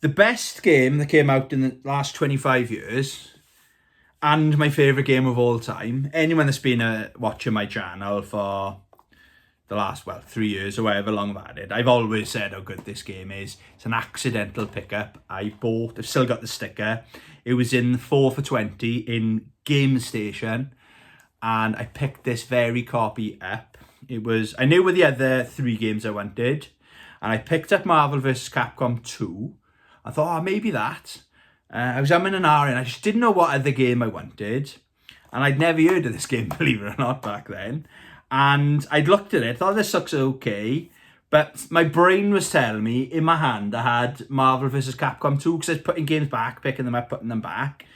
the best game that came out in the last 25 years, and my favourite game of all time. Anyone that's been watching my channel for the last, 3 years or however long I've had it, I've always said how good this game is. It's an accidental pickup. I've still got the sticker. It was in 4 for 20 in Game Station, and I picked this very copy up. I knew what the other 3 games I wanted, and I picked up Marvel vs. Capcom 2. I thought, maybe that. I was umming and ahhing. I just didn't know what other game I wanted, and I'd never heard of this game, believe it or not, back then. And I'd looked at it, thought this looks okay, but my brain was telling me, in my hand, I had Marvel vs. Capcom 2, because I was putting games back, picking them up, putting them back.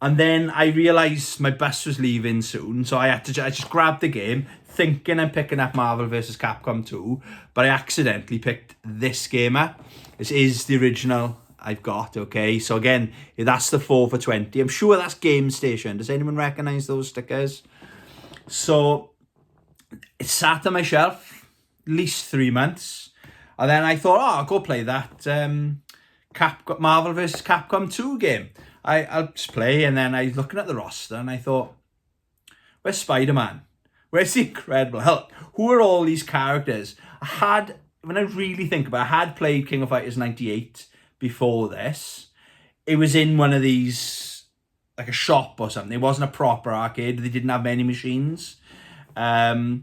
And then I realised my bus was leaving soon, so I just grabbed the game, thinking I'm picking up Marvel vs. Capcom 2, but I accidentally picked this game up. This is the original I've got, okay? So again, that's the 4 for 20. I'm sure that's Game Station. Does anyone recognise those stickers? So it sat on my shelf at least 3 months. And then I thought, I'll go play that Marvel vs. Capcom 2 game. I'll just play, and then I was looking at the roster and I thought, where's Spider-Man? Where's the Incredible Hulk? Who are all these characters? When I really think about it, I had played King of Fighters 98 before this. It was in one of these, like a shop or something. It wasn't a proper arcade. They didn't have many machines. So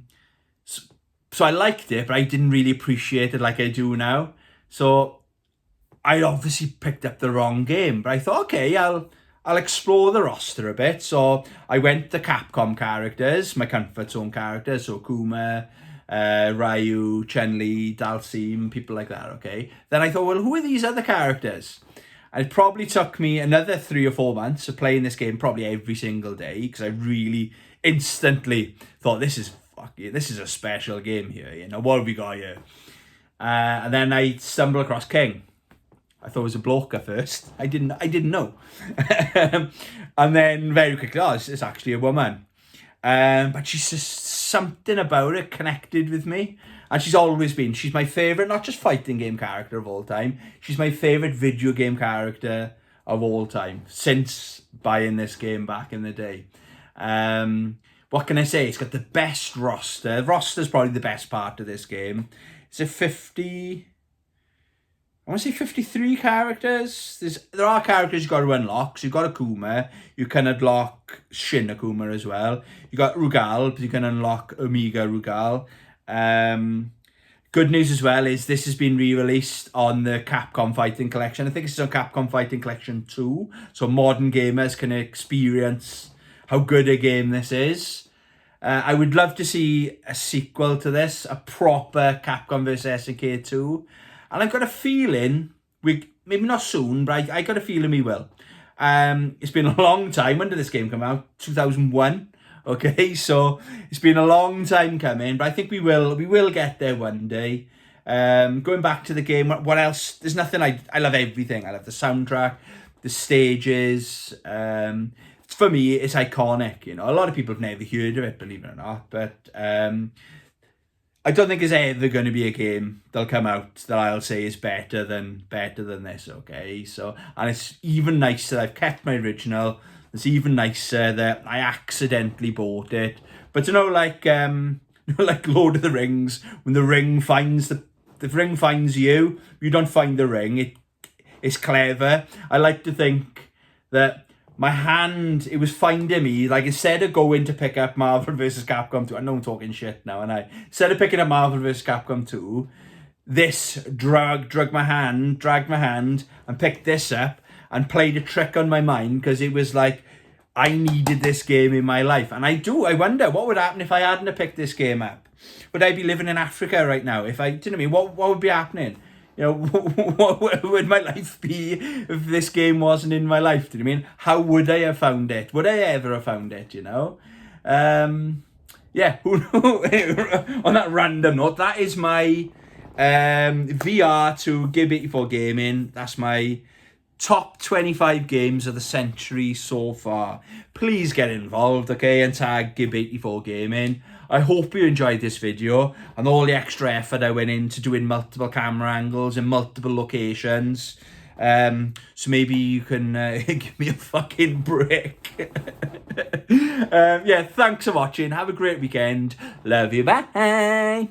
I liked it, but I didn't really appreciate it like I do now. So I obviously picked up the wrong game, but I thought, okay, I'll explore the roster a bit. So I went to Capcom characters, my comfort zone characters, so Kuma, Ryu, Chun-Li, Dhalsim, people like that, okay? Then I thought, well, who are these other characters? And it probably took me another 3 or 4 months of playing this game probably every single day, because I really instantly thought, this is a special game here, you know, what have we got here? And then I stumbled across King. I thought it was a bloke at first. I didn't know. And then very quickly, it's actually a woman. But she's just, something about it connected with me. And she's my favourite, not just fighting game character of all time. She's my favourite video game character of all time, since buying this game back in the day. What can I say? It's got the best roster. The roster's probably the best part of this game. It's a 50... I want to say 53 characters. There are characters you've got to unlock. So you've got Akuma. You can unlock Shin Akuma as well. You got Rugal, but you can unlock Omega Rugal. Good news as well is this has been re-released on the Capcom Fighting Collection. I think it's on Capcom Fighting Collection 2. So modern gamers can experience how good a game this is. I would love to see a sequel to this, a proper Capcom vs SNK 2. And I've got a feeling, maybe not soon, but I got a feeling we will. It's been a long time. When did this game come out? 2001. Okay, so it's been a long time coming, but I think we will get there one day. Going back to the game, what else? There's nothing, I love everything. I love the soundtrack, the stages. For me, it's iconic. You know, a lot of people have never heard of it, believe it or not, but I don't think there's ever going to be a game that'll come out that I'll say is better than this, okay? So, and it's even nicer, I've kept my original. It's even nicer that I accidentally bought it. But like Lord of the Rings, when the ring finds the ring finds you, you don't find the ring. It's clever. I like to think that my hand, it was finding me, like instead of going to pick up Marvel vs. Capcom 2, I know I'm talking shit now, and instead of picking up Marvel vs. Capcom 2, this dragged my hand and picked this up and played a trick on my mind, because it was like, I needed this game in my life. And I wonder what would happen if I hadn't picked this game up. Would I be living in Africa right now? If I, do you know what I mean? What would be happening? You know, what would my life be if this game wasn't in my life? Do you know what I mean? How would I have found it? Would I ever have found it, you know? Yeah, on that random note, that is my VR to Gib84 Gaming. That's my top 25 games of the century so far. Please get involved, okay, and tag Gib84 Gaming. I hope you enjoyed this video and all the extra effort I went into doing multiple camera angles in multiple locations. So maybe you can give me a fucking break. Yeah, thanks for watching. Have a great weekend. Love you. Bye.